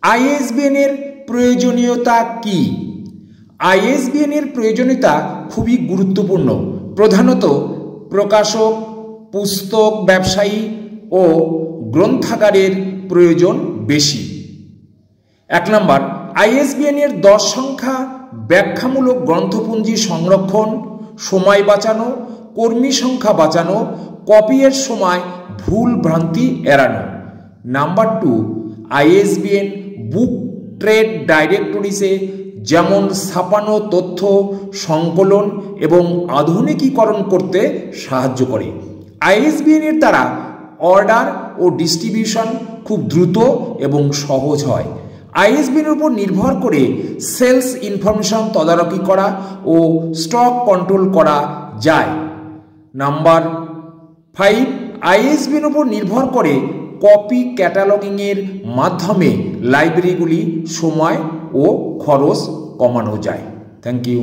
ISBN এর প্রয়োজনীয়তা কি? আইএসবিএন এর প্রয়োজনীয়তা খুবই গুরুত্বপূর্ণ। প্রধানত প্রকাশক, পুস্তক ব্যবসায়ী ও গ্রন্থাগারের প্রয়োজন বেশি। 1 নম্বর, আইএসবিএন এর 10 সংখ্যা ব্যাখ্যামূলক গ্রন্থপুঞ্জি সংরক্ষণ, সময় বাঁচানো, কর্মী সংখ্যা বাঁচানো, কপির সময় ভুল ভ্রান্তি এড়ানো। নাম্বার 2, আইএসবিএন বুক ট্রেড ডাইরেক্টরিসে যেমন ছাপানো তথ্য সংকলন এবং আধুনিকীকরণ করতে সাহায্য করে। আইএসবিএন এর দ্বারা অর্ডার ও ডিস্ট্রিবিউশন খুব দ্রুত এবং সহজ হয়। আইএসবিএন এর উপর নির্ভর করে সেলস ইনফরমেশন তদারকি করা ও স্টক কন্ট্রোল করা যায়। নাম্বার 5, আইএসবিএন এর উপর নির্ভর করে কপি ক্যাটালগিংয়ের মাধ্যমে লাইব্রেরিগুলি সময় ও খরচ কমানো যায়। Thank you.